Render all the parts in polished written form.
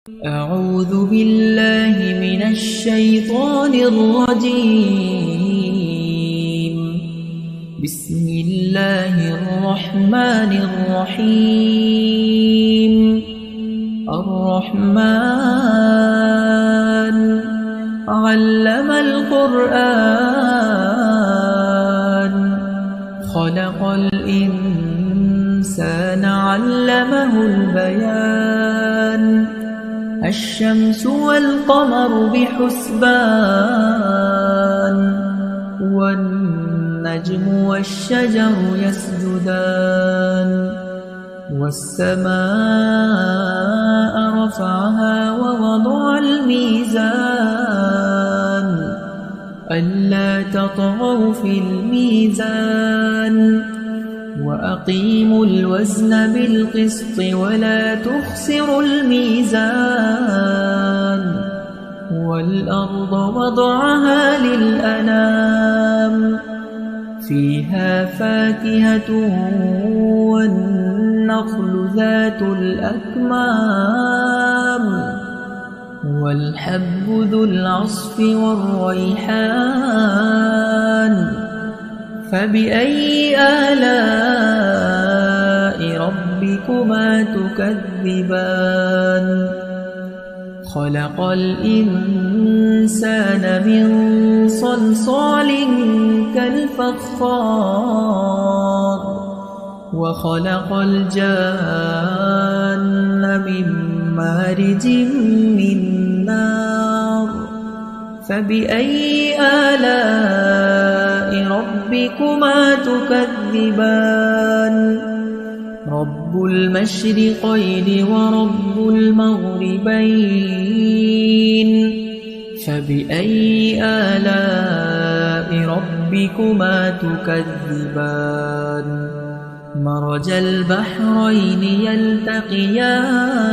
أعوذ بالله من الشيطان الرجيم. بسم الله الرحمن الرحيم. الرحمن علم القرآن خلق الإنسان علمه البيان الشمس والقمر بحسبان والنجم والشجر يسجدان والسماء رفعها ووضع الميزان ألا تطغوا في الميزان وأقيموا الوزن بالقسط ولا تخسروا الميزان والأرض وضعها للأنام فيها فاكهة والنخل ذات الأكمام والحب ذو العصف والريحان فبأي آلاء ربكما تكذبان خلق الإنسان من صلصال كالفخار وخلق الجان من مارج من نار فبأي آلاء ربكما تكذبان رب المشرقين ورب المغربين فبأي آلاء ربكما تكذبان مرج البحرين يلتقيان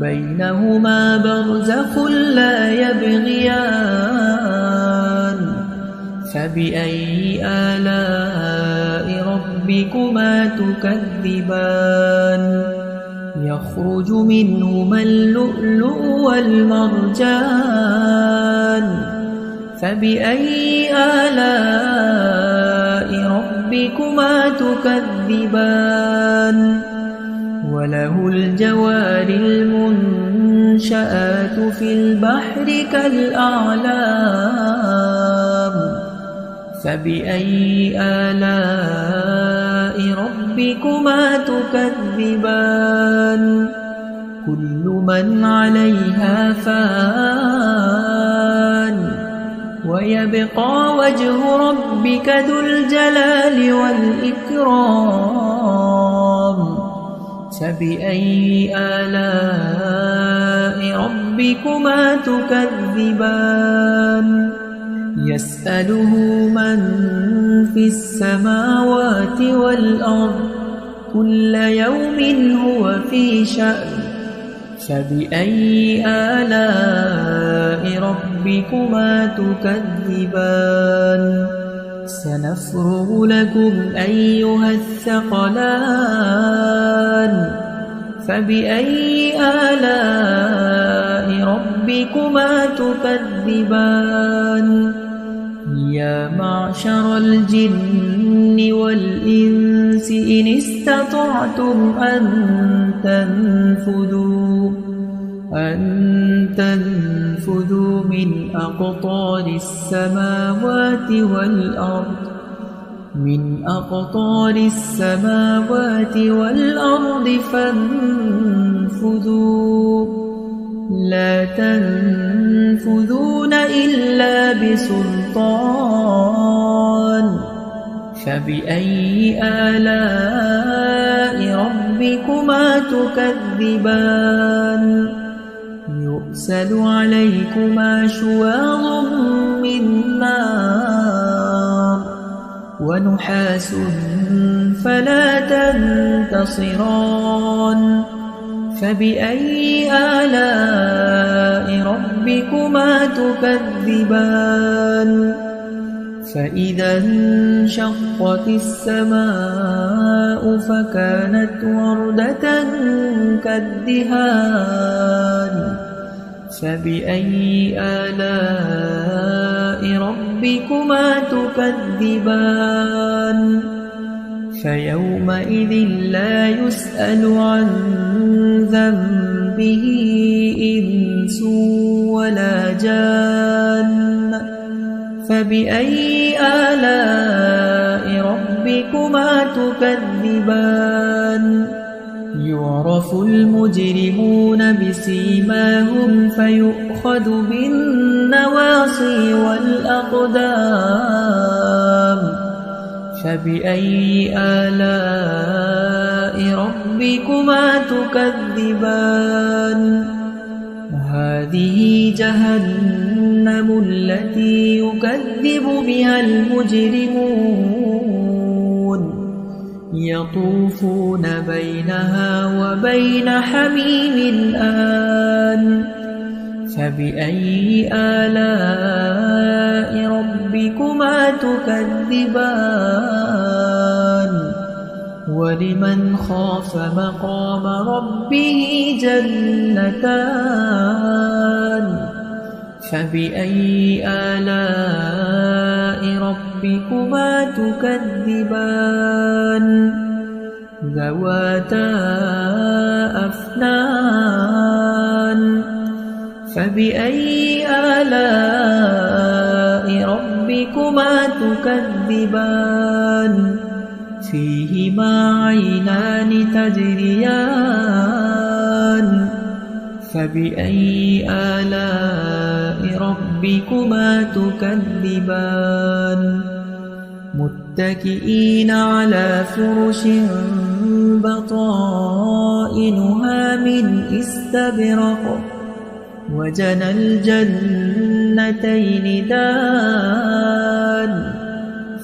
بينهما برزخ لا يبغيان فبأي آلاء ربكما تكذبان يخرج منهما اللؤلؤ والمرجان فبأي آلاء ربكما تكذبان وله الجوار المنشآت في البحر كالأعلام فبأي آلاء ربكما تكذبان كل من عليها فان ويبقى وجه ربك ذو الجلال والإكرام فبأي آلاء ربكما تكذبان يسأله من في السماوات والأرض كل يوم هو في شأن فبأي آلاء ربكما تكذبان سنفرغ لكم أيها الثقلان فبأي آلاء ربكما تكذبان يا معشر الجن والإنس إن استطعتم أن تنفذوا من أقطار السماوات والأرض فانفذوا لا تنفذون إلا بسلطان فبأي آلاء ربكما تكذبان يرسل عليكما شواظ من نار ونحاس فلا تنتصران فبأي آلاء ربكما تكذبان فإذا انشقت السماء فكانت وردة كالدهان فبأي آلاء ربكما تكذبان فيومئذ لا يسأل عن ذنبه إنس ولا جان فبأي آلاء ربكما تكذبان يعرف المجرمون بسيماهم فيؤخذ بالنواصي والأقدام فبأي آلاء ربكما تكذبان هذه جهنم التي يكذب بها المجرمون يطوفون بينها وبين حميم آن فبأي آلاء ربكما تكذبان ولمن خاف مقام ربه جنتان فبأي آلاء ربكما تكذبان ذواتا أفنان فبأي آلاء ربكما تكذبان فيهما عينان تجريان فبأي آلاء ربكما تكذبان متكئين على فرش بطائنها من استبرق وجنى الجنتين دان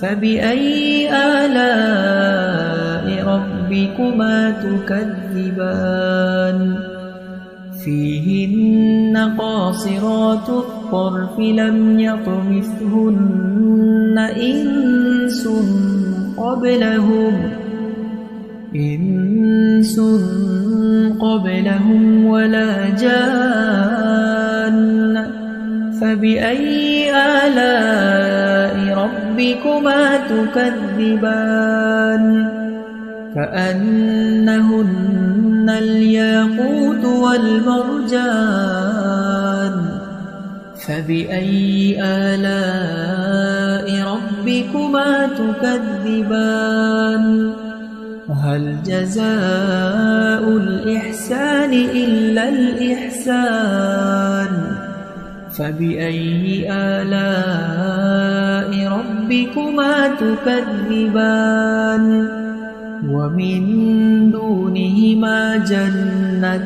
فبأي آلاء ربكما تكذبان فيهن قاصرات الطرف لم يطمثهن إنس قبلهم ولا جان فبأي آلاء ربكما تكذبان كأنهن الياقوت والمرجان فبأي آلاء ربكما تكذبان هل جزاء الإحسان إلا الإحسان فبأي آلاء ربكما تكذبان ومن دونهما جنتان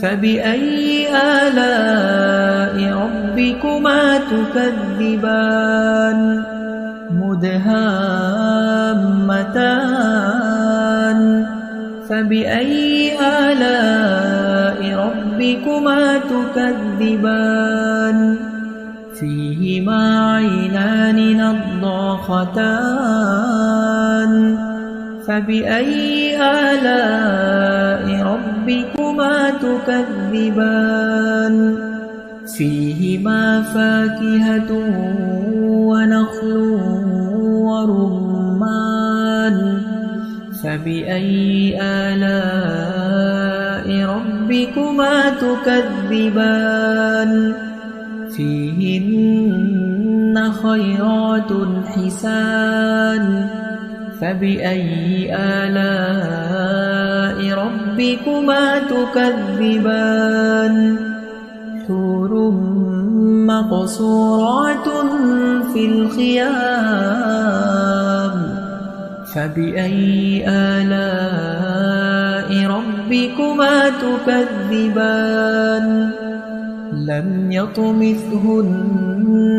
فبأي آلاء ربكما تكذبان مدهامتان فبأي آلاء ربكما تكذبان فيهما عينان نضاختان فبأي آلاء ربكما تكذبان فيهما فاكهة ونخل ورمان فبأي آلاء ربكما تكذبان فيهن خيرات حسان فبأي آلاء ربكما تكذبان حور مقصورات في الخيام فبأي آلاء ربكما تكذبان لم يطمثهن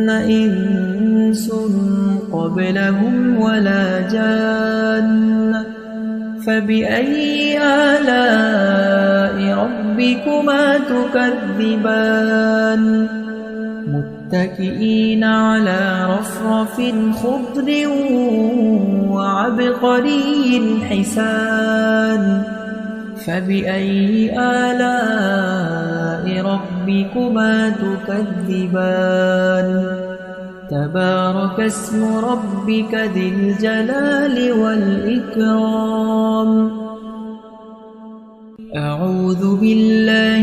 إنس قبلهم ولا جان فبأي آلاء ربكما تكذبان متكئين على رفرف خضر وعبقري حسان فبأي آلاء ربكما تكذبان تبارك اسم ربك ذي الجلال والإكرام أعوذ بالله